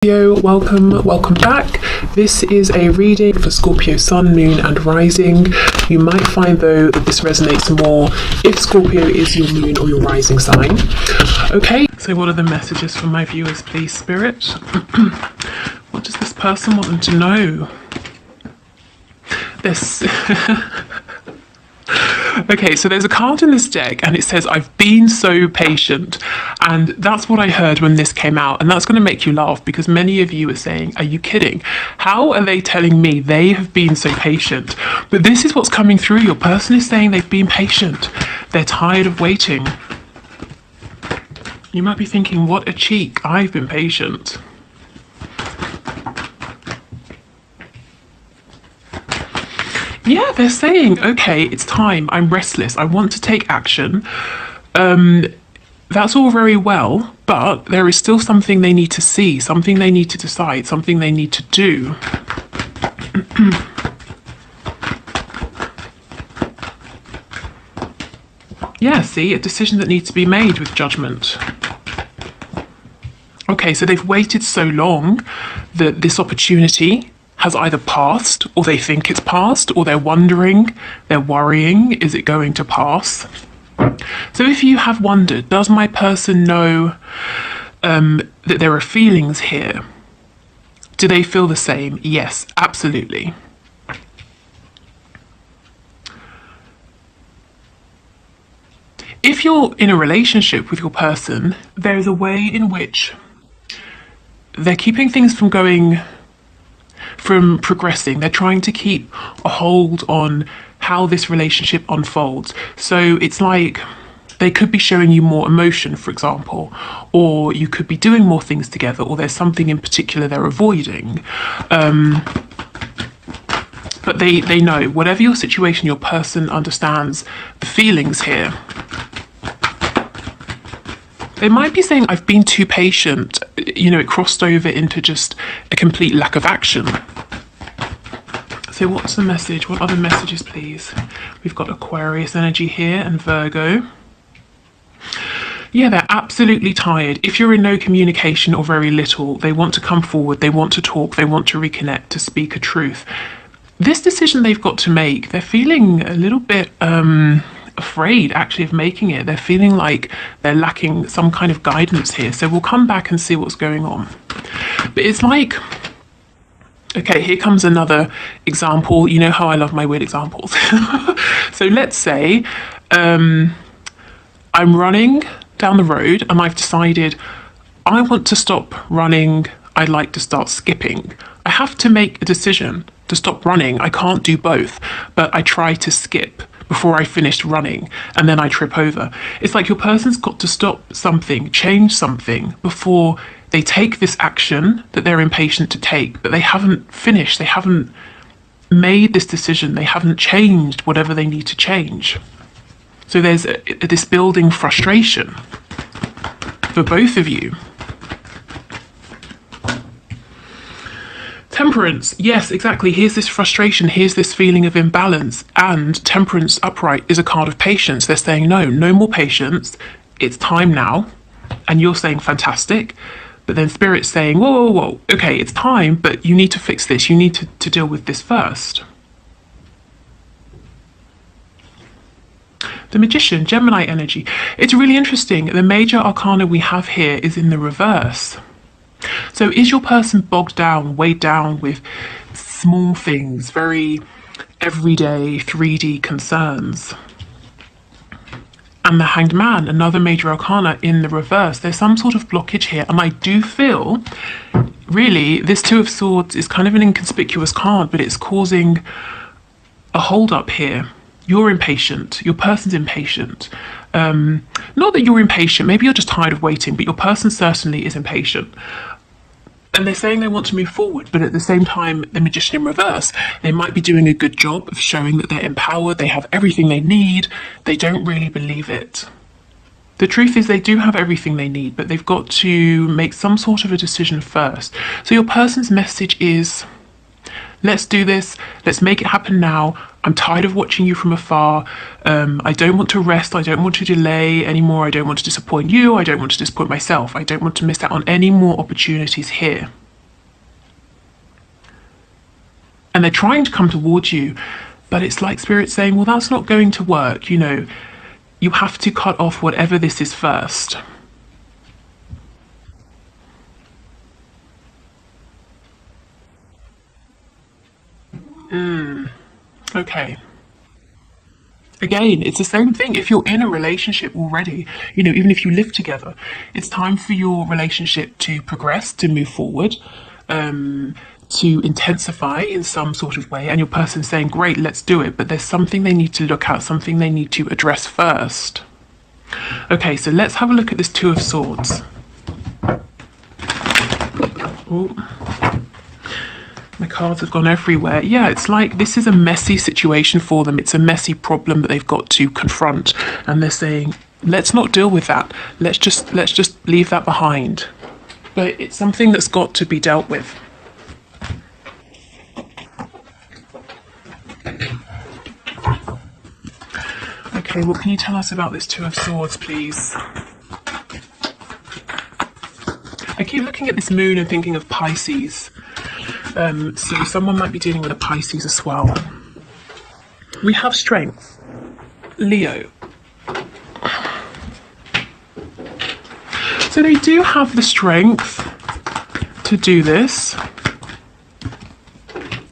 Welcome back. This is a reading for Scorpio Sun, Moon and Rising. You might find though that this resonates more if Scorpio is your moon or your rising sign. Okay, so what are the messages for my viewers, please, Spirit? What does this person want them to know? This Okay, so there's a card in this deck and it says, I've been so patient. And that's what I heard when this came out. And that's going to make you laugh because many of you are saying, are you kidding? How are they telling me they have been so patient? But this is what's coming through. Your person is saying they've been patient. They're tired of waiting. You might be thinking, what a cheek. I've been patient. Yeah, they're saying, okay, it's time. I'm restless. I want to take action. That's all very well, but there is still something they need to see, something they need to decide, something they need to do. Yeah, see, a decision that needs to be made with judgment. Okay, so they've waited so long that this opportunity has either passed, or they think it's passed, or they're wondering, they're worrying, is it going to pass? So if you have wondered, does my person know that there are feelings here? Do they feel the same? Yes, absolutely. If you're in a relationship with your person, there's a way in which they're keeping things from progressing. They're trying to keep a hold on how this relationship unfolds. So it's like they could be showing you more emotion, for example, or you could be doing more things together, or there's something in particular they're avoiding. But they know, whatever your situation, your person understands the feelings here. They might be saying, I've been too patient. You know, it crossed over into just a complete lack of action. So what's the message? What other messages, please? We've got Aquarius energy here and Virgo. Yeah, they're absolutely tired. If you're in no communication or very little, they want to come forward, they want to talk, they want to reconnect, to speak a truth. This decision they've got to make, they're feeling a little bit afraid actually of making it. They're feeling like they're lacking some kind of guidance here. So we'll come back and see what's going on. But it's like, okay, here comes another example. You know how I love my weird examples. So let's say I'm running down the road and I've decided I want to stop running. I'd like to start skipping. I have to make a decision to stop running. I can't do both, but I try to skip before I finished running and then I trip over. It's like your person's got to stop something, change something before they take this action that they're impatient to take, but they haven't finished, they haven't made this decision, they haven't changed whatever they need to change. So there's this building frustration for both of you. Temperance, yes, exactly. Here's this frustration, here's this feeling of imbalance, and Temperance upright is a card of patience. They're saying, no more patience, it's time now. And you're saying, fantastic. But then Spirit's saying, whoa, okay, it's time, but you need to fix this. You need to deal with this first. The Magician, Gemini energy. It's really interesting. The major arcana we have here is in the reverse. So is your person bogged down, weighed down with small things, very everyday 3D concerns? And the Hanged Man, another major arcana in the reverse. There's some sort of blockage here. And I do feel, really, this Two of Swords is kind of an inconspicuous card, but it's causing a hold up here. You're impatient. Your person's impatient. Not that you're impatient. Maybe you're just tired of waiting, but your person certainly is impatient. And they're saying they want to move forward, but at the same time, the Magician in reverse, they might be doing a good job of showing that they're empowered, they have everything they need, they don't really believe it. The truth is they do have everything they need, but they've got to make some sort of a decision first. So your person's message is, let's do this, let's make it happen now. I'm tired of watching you from afar. I don't want to rest. I don't want to delay anymore. I don't want to disappoint you. I don't want to disappoint myself. I don't want to miss out on any more opportunities here. and they're trying to come towards you, but it's like Spirit saying, well, that's not going to work. You know, you have to cut off whatever this is first. Okay. Again, it's the same thing. If you're in a relationship already, you know, even if you live together, it's time for your relationship to progress, to move forward, to intensify in some sort of way. And your person's saying, great, let's do it. But there's something they need to look at, something they need to address first. Okay, so let's have a look at this Two of Swords. Ooh. My cards have gone everywhere. Yeah, it's like this is a messy situation for them. It's a messy problem that they've got to confront, and they're saying, let's not deal with that. Let's just leave that behind. But it's something that's got to be dealt with. Okay, what can you tell us about this Two of Swords, please? I keep looking at this moon and thinking of Pisces. So someone might be dealing with a Pisces as well. We have strength. Leo. So they do have the strength to do this.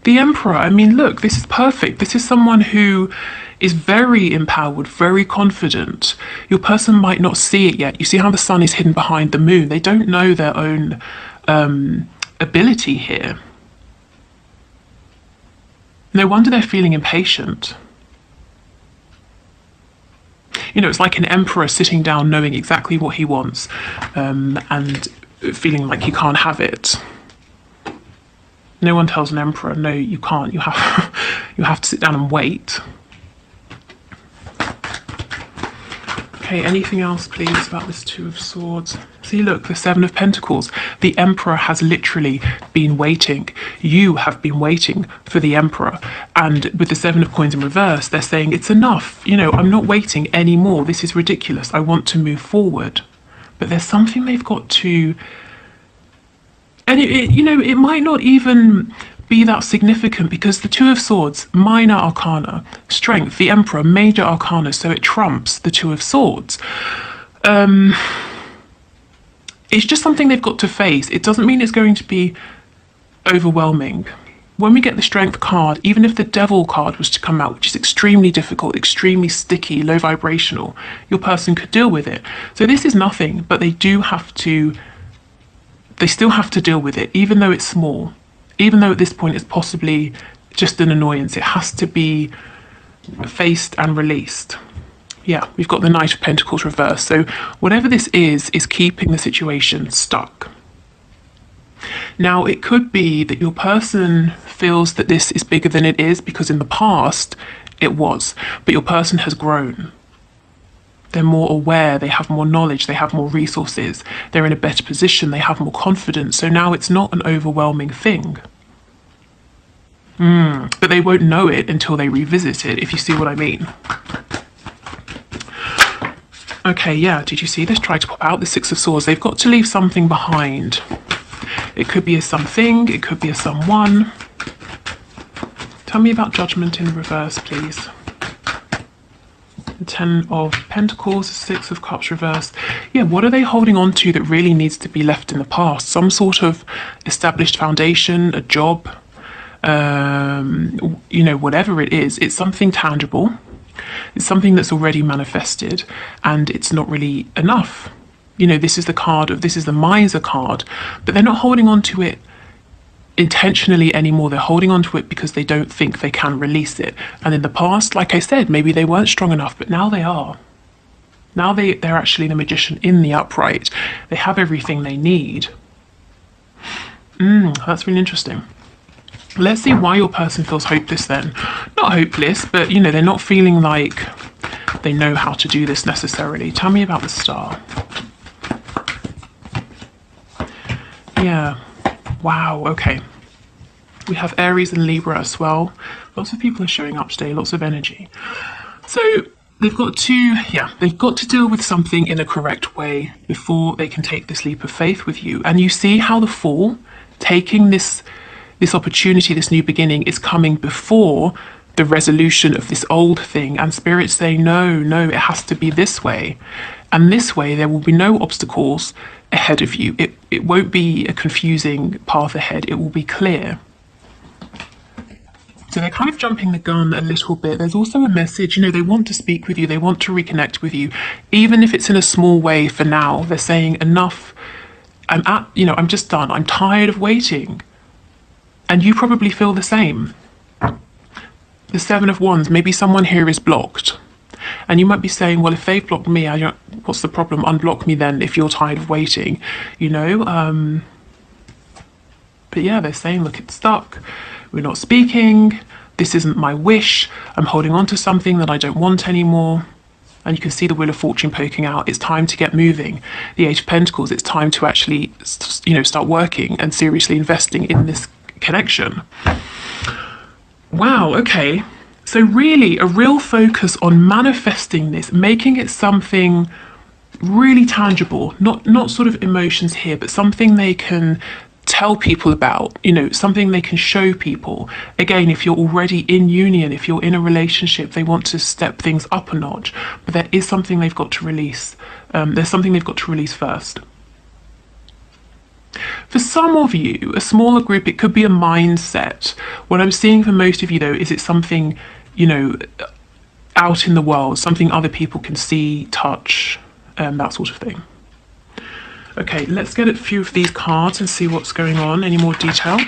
The Emperor, I mean, look, this is perfect. This is someone who is very empowered, very confident. Your person might not see it yet. You see how the sun is hidden behind the moon. They don't know their own ability here. No wonder they're feeling impatient. You know, it's like an emperor sitting down knowing exactly what he wants, and feeling like he can't have it. No one tells an emperor, no, you can't. You have to sit down and wait. Okay, anything else, please, about this Two of Swords? See, look, the Seven of Pentacles. The Emperor has literally been waiting. You have been waiting for the Emperor. And with the Seven of Coins in reverse, they're saying, it's enough. You know, I'm not waiting anymore. This is ridiculous. I want to move forward. But there's something they've got to... And, you know, it might not even be that significant because the Two of Swords, minor arcana, strength, the Emperor, major arcana, so it trumps the Two of Swords. It's just something they've got to face. It doesn't mean it's going to be overwhelming. When we get the Strength card, even if the Devil card was to come out, which is extremely difficult, extremely sticky, low vibrational, your person could deal with it. So this is nothing, but they still have to deal with it, even though it's small. Even though at this point it's possibly just an annoyance, it has to be faced and released. Yeah, we've got the Knight of Pentacles reversed. So whatever this is keeping the situation stuck. Now, it could be that your person feels that this is bigger than it is because in the past it was, but your person has grown. They're more aware, they have more knowledge, they have more resources, they're in a better position, they have more confidence. So now it's not an overwhelming thing. But they won't know it until they revisit it, if you see what I mean. Okay, yeah, did you see this? Try to pop out the Six of Swords. They've got to leave something behind. It could be a something, it could be a someone. Tell me about Judgment in reverse, please. The Ten of Pentacles, Six of Cups reversed. Yeah, what are they holding on to that really needs to be left in the past? Some sort of established foundation, a job, you know, whatever it is. It's something tangible. It's something that's already manifested and it's not really enough. You know, this is the Miser card, but they're not holding on to it intentionally anymore. They're holding on to it because they don't think they can release it. And in the past, like I said, maybe they weren't strong enough, but now they are. Now they're actually the Magician in the upright. They have everything they need. That's really interesting. Let's see why your person feels hopeless then. Not hopeless, but you know, they're not feeling like they know how to do this necessarily. Tell me about the Star. Yeah. Wow, okay. We have Aries and Libra as well. Lots of people are showing up today, lots of energy. So they've got to deal with something in a correct way before they can take this leap of faith with you. And you see how the Fool taking this this opportunity, this new beginning is coming before the resolution of this old thing. And Spirit's saying, no, no, it has to be this way. And this way, there will be no obstacles ahead of you. It won't be a confusing path ahead. It will be clear. So they're kind of jumping the gun a little bit. There's also a message, you know, they want to speak with you. They want to reconnect with you, even if it's in a small way for now. They're saying, enough. I'm just done. I'm tired of waiting. And you probably feel the same. The Seven of Wands, maybe someone here is blocked. And you might be saying, well, if they've blocked me, what's the problem? Unblock me then if you're tired of waiting, you know? But yeah, they're saying, look, it's stuck. We're not speaking. This isn't my wish. I'm holding on to something that I don't want anymore. And you can see the Wheel of Fortune poking out. It's time to get moving. The Eight of Pentacles, it's time to actually, start working and seriously investing in this connection. Wow, okay. So really, a real focus on manifesting this, making it something really tangible, not sort of emotions here, but something they can tell people about, something they can show people. Again, if you're already in union, if you're in a relationship, they want to step things up a notch, but there is something they've got to release. There's something they've got to release first. For some of you, a smaller group, it could be a mindset. What I'm seeing for most of you, though, is it's something, out in the world, something other people can see, touch, that sort of thing. Okay, let's get a few of these cards and see what's going on. Any more detail?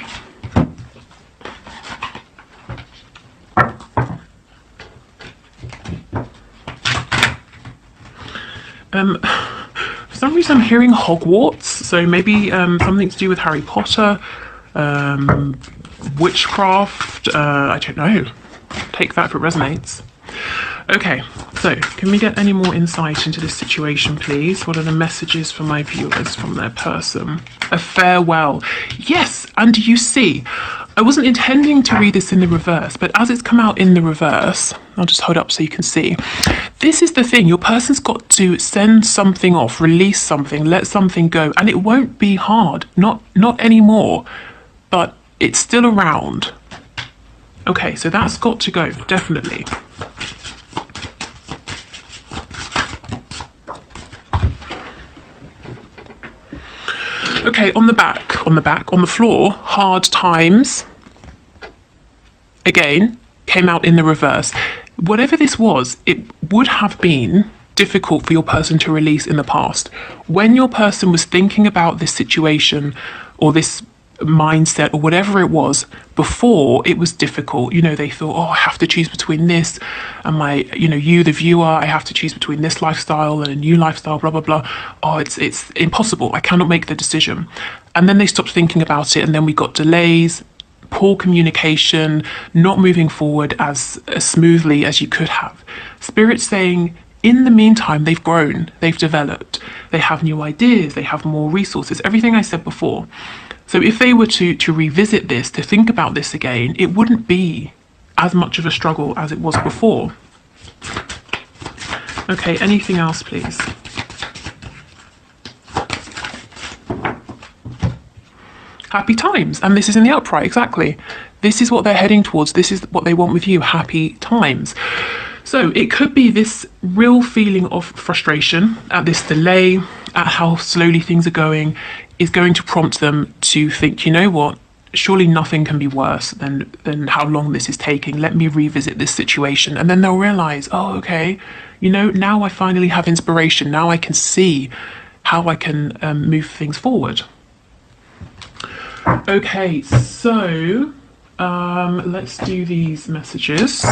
For some reason I'm hearing Hogwarts, so maybe something to do with Harry Potter, witchcraft, I don't know. Take that if it resonates. Okay, so can we get any more insight into this situation, please? What are the messages for my viewers from their person? A farewell. Yes, and you see, I wasn't intending to read this in the reverse, but as it's come out in the reverse, I'll just hold up so you can see. This is the thing, your person's got to send something off, release something, let something go, and it won't be hard, not anymore, but it's still around. Okay, so that's got to go, definitely. Okay, on the floor, hard times, again, came out in the reverse. Whatever this was, it would have been difficult for your person to release in the past. When your person was thinking about this situation or this mindset or whatever it was before, it was difficult. They thought, oh, I have to choose between this and my, you, the viewer, I have to choose between this lifestyle and a new lifestyle, blah, blah, blah. Oh, it's impossible. I cannot make the decision. And then they stopped thinking about it. And then we got delays, poor communication, not moving forward as smoothly as you could have. Spirit's saying, in the meantime, they've grown, they've developed, they have new ideas, they have more resources, everything I said before. So if they were to revisit this, to think about this again, it wouldn't be as much of a struggle as it was before. Okay, anything else, please? Happy times. And this is in the upright, exactly. This is what they're heading towards. This is what they want with you, happy times. So it could be this real feeling of frustration at this delay, at how slowly things are going, is going to prompt them to think, you know what, surely nothing can be worse than how long this is taking. Let me revisit this situation. And then they'll realize, oh, okay, now I finally have inspiration. Now I can see how I can move things forward. Okay, so let's do these messages.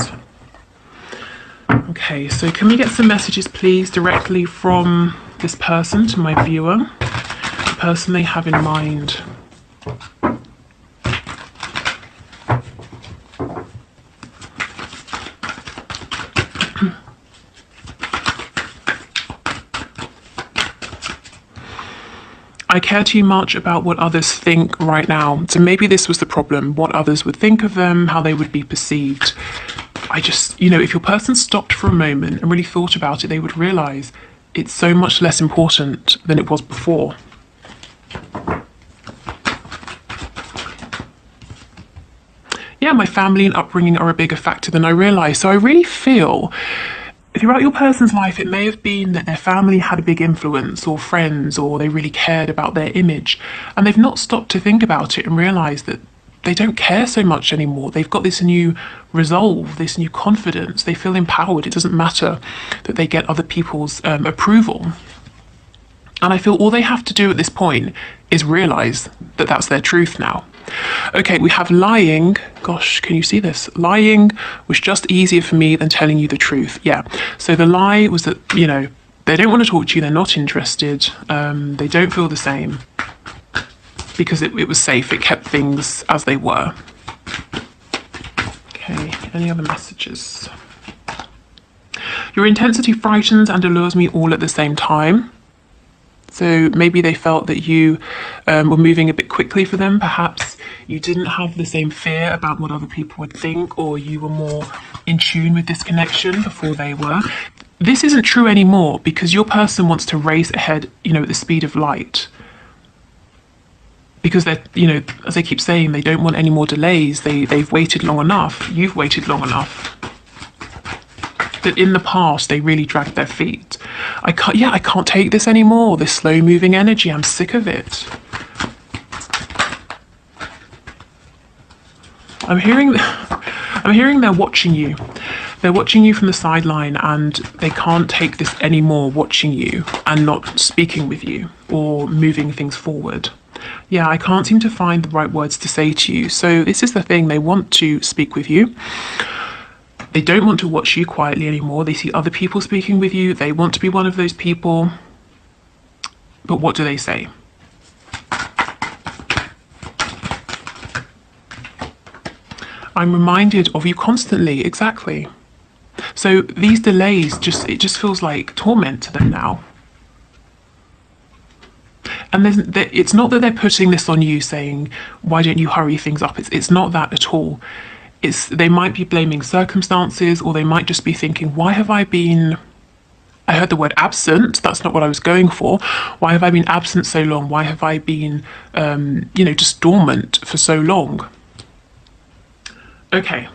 Okay, so can we get some messages, please, directly from this person to my viewer? The person they have in mind. I care too much about what others think right now. So maybe this was the problem, what others would think of them, how they would be perceived. I just, if your person stopped for a moment and really thought about it, they would realize it's so much less important than it was before. Yeah, my family and upbringing are a bigger factor than I realised. So I really feel throughout your person's life, it may have been that their family had a big influence, or friends, or they really cared about their image, and they've not stopped to think about it and realise that they don't care so much anymore. They've got this new resolve, this new confidence. They feel empowered. It doesn't matter that they get other people's approval. And I feel all they have to do at this point is realise that that's their truth now. Okay, we have lying. Gosh, can you see this? Lying was just easier for me than telling you the truth. Yeah. So the lie was that, you know, they don't want to talk to you. They're not interested. They don't feel the same because it was safe. It kept things as they were. Okay, any other messages? Your intensity frightens and allures me all at the same time. So maybe they felt that you were moving a bit quickly for them. Perhaps you didn't have the same fear about what other people would think, or you were more in tune with this connection before they were. This isn't true anymore because your person wants to race ahead, you know, at the speed of light. Because they're, you know, as they keep saying, they don't want any more delays. They've waited long enough. You've waited long enough. That in the past they really dragged their feet. I can't take this anymore, this slow moving energy. I'm sick of it. I'm hearing they're watching you. They're watching you from the sideline, and they can't take this anymore, watching you and not speaking with you or moving things forward. Yeah, I can't seem to find the right words to say to you. So this is the thing, they want to speak with you. They don't want to watch you quietly anymore. They see other people speaking with you. They want to be one of those people. But what do they say? I'm reminded of you constantly. Exactly. So these delays, it just feels like torment to them now. And it's not that they're putting this on you, saying, why don't you hurry things up? It's not that at all. They might be blaming circumstances, or they might just be thinking, why have I been, I heard the word absent, that's not what I was going for. Why have I been absent so long? Why have I been, just dormant for so long? Okay,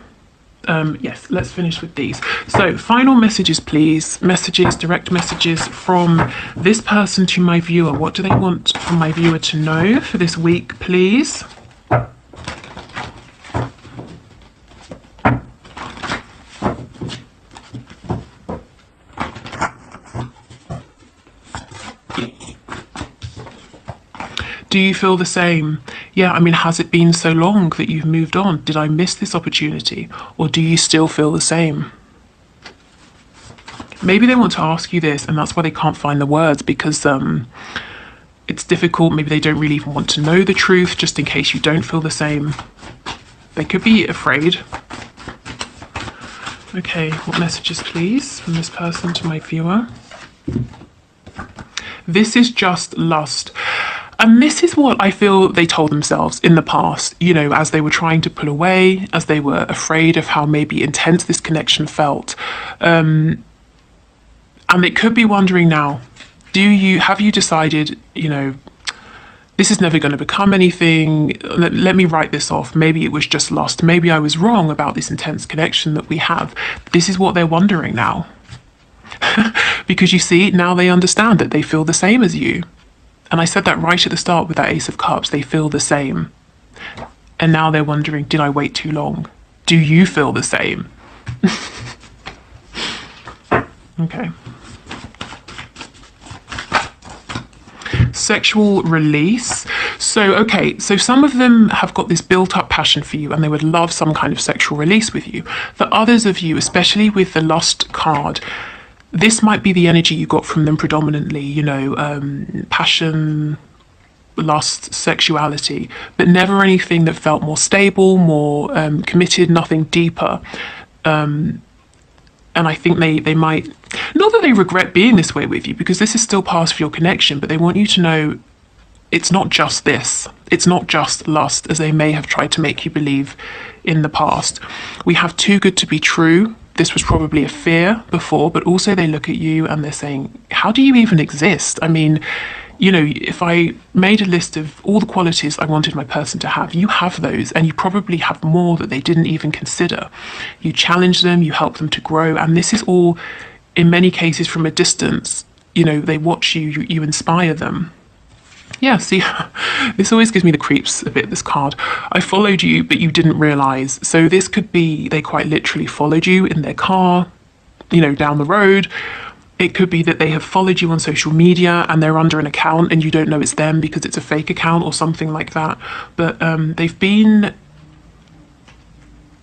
yes, let's finish with these. So final messages, please. Messages, direct messages from this person to my viewer. What do they want from my viewer to know for this week, please? Do you feel the same? Yeah, I mean, has it been so long that you've moved on? Did I miss this opportunity? Or do you still feel the same? Maybe they want to ask you this, and that's why they can't find the words, because it's difficult. Maybe they don't really even want to know the truth, just in case you don't feel the same. They could be afraid. Okay, what messages, please, from this person to my viewer? This is just lust. And this is what I feel they told themselves in the past, you know, as they were trying to pull away, as they were afraid of how maybe intense this connection felt. And they could be wondering now, have you decided, you know, this is never going to become anything. Let me write this off. Maybe it was just lust. Maybe I was wrong about this intense connection that we have. This is what they're wondering now. Because you see, now they understand that they feel the same as you. And I said that right at the start with that Ace of Cups. They feel the same. And now they're wondering, did I wait too long? Do you feel the same? Okay. Sexual release. So some of them have got this built up passion for you, and they would love some kind of sexual release with you. For others of you, especially with the lust card, this might be the energy you got from them predominantly, you know, passion, lust, sexuality, but never anything that felt more stable, more committed, nothing deeper. And I think they might, not that they regret being this way with you, because this is still part of your connection, but they want you to know it's not just this. It's not just lust, as they may have tried to make you believe in the past. We have too good to be true. This was probably a fear before, but also they look at you and they're saying, how do you even exist? I mean, you know, if I made a list of all the qualities I wanted my person to have, you have those, and you probably have more that they didn't even consider. You challenge them, you help them to grow, and this is all, in many cases, from a distance. You know, they watch you, you inspire them. Yeah, see, this always gives me the creeps a bit, this card. I followed you, but you didn't realise. So this could be they quite literally followed you in their car, you know, down the road. It could be that they have followed you on social media and they're under an account and you don't know it's them because it's a fake account or something like that. But they've been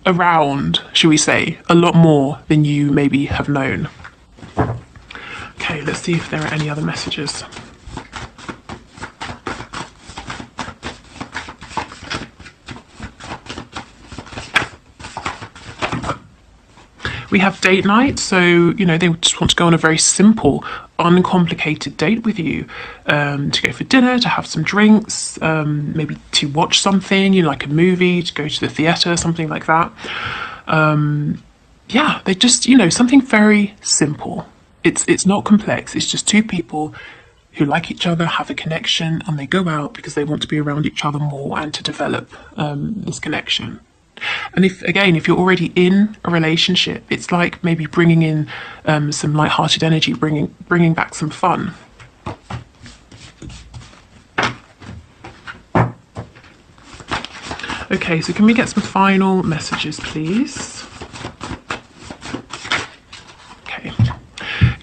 around, shall we say, a lot more than you maybe have known. Okay, let's see if there are any other messages. We have date night, so, you know, they just want to go on a very simple, uncomplicated date with you, to go for dinner, to have some drinks, maybe to watch something, you know, like a movie, to go to the theatre, something like that. Yeah, they just, you know, something very simple. It's not complex. It's just two people who like each other, have a connection, and they go out because they want to be around each other more and to develop this connection. And if you're already in a relationship, it's like maybe bringing in some light-hearted energy, bringing back some fun. Okay, so can we get some final messages, please? Okay.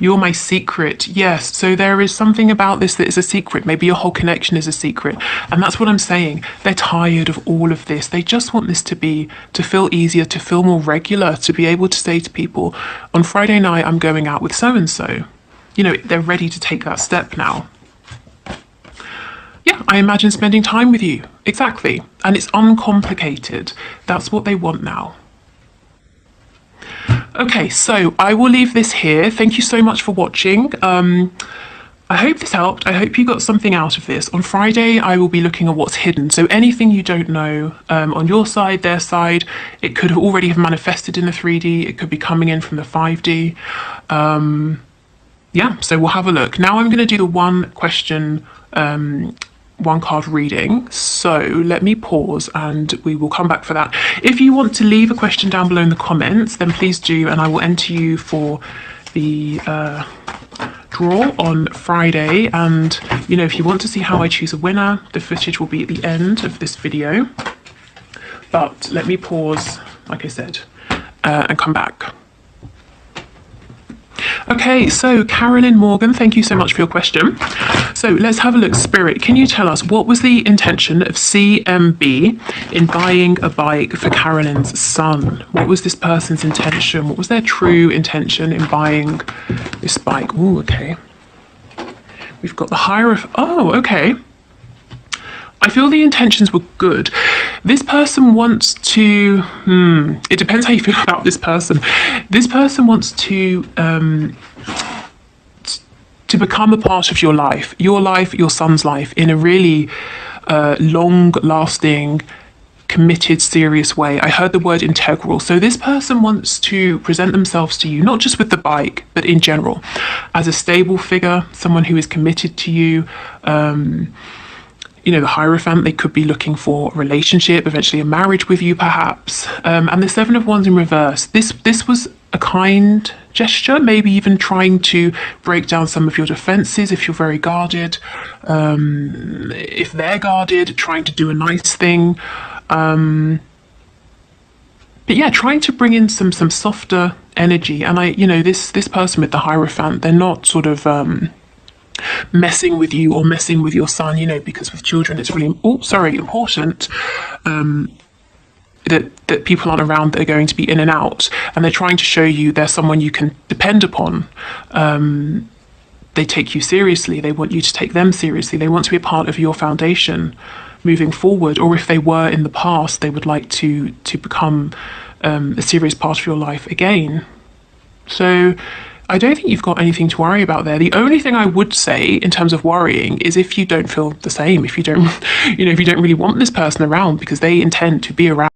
You're my secret. Yes, so there is something about this that is a secret. Maybe your whole connection is a secret. And that's what I'm saying. They're tired of all of this. They just want this to feel easier, to feel more regular, to be able to say to people, on Friday night, I'm going out with so-and-so. You know, they're ready to take that step now. Yeah, I imagine spending time with you. Exactly. And it's uncomplicated. That's what they want now. Okay, so I will leave this here. Thank you so much for watching. I hope this helped. I hope you got something out of this. On Friday, I will be looking at what's hidden. So anything you don't know on your side, their side, it could already have manifested in the 3D. It could be coming in from the 5D. Yeah, so we'll have a look. Now I'm going to do the one question, one card reading. So let me pause and we will come back for that. If you want to leave a question down below in the comments, then please do, and I will enter you for the draw on Friday. And you know, if you want to see how I choose a winner, the footage will be at the end of this video. But let me pause, like I said, and come back. Okay, so Carolyn Morgan, thank you so much for your question. So let's have a look. Spirit, can you tell us what was the intention of CMB in buying a bike for Carolyn's son? What was this person's intention? What was their true intention in buying this bike? Oh, okay. We've got the Hierophant. Oh, okay. I feel the intentions were good. This person wants to, it depends how you feel about this person. This person wants to become a part of your life, your son's life, in a really long-lasting, committed, serious way. I heard the word integral. So this person wants to present themselves to you, not just with the bike, but in general, as a stable figure, someone who is committed to you. You know, the Hierophant, they could be looking for a relationship, eventually a marriage with you, perhaps. And the Seven of Wands in reverse. This was a kind gesture, maybe even trying to break down some of your defenses if you're very guarded. If they're guarded, trying to do a nice thing. But yeah, trying to bring in some softer energy. And you know, this person with the Hierophant, they're not sort of messing with you or messing with your son, you know, because with children it's really important that people aren't around that are going to be in and out, and they're trying to show you they're someone you can depend upon. They take you seriously, they want you to take them seriously, they want to be a part of your foundation moving forward, or if they were in the past, they would like to become a serious part of your life again. So I don't think you've got anything to worry about there. The only thing I would say in terms of worrying is if you don't feel the same, if you don't, you know, if you don't really want this person around because they intend to be around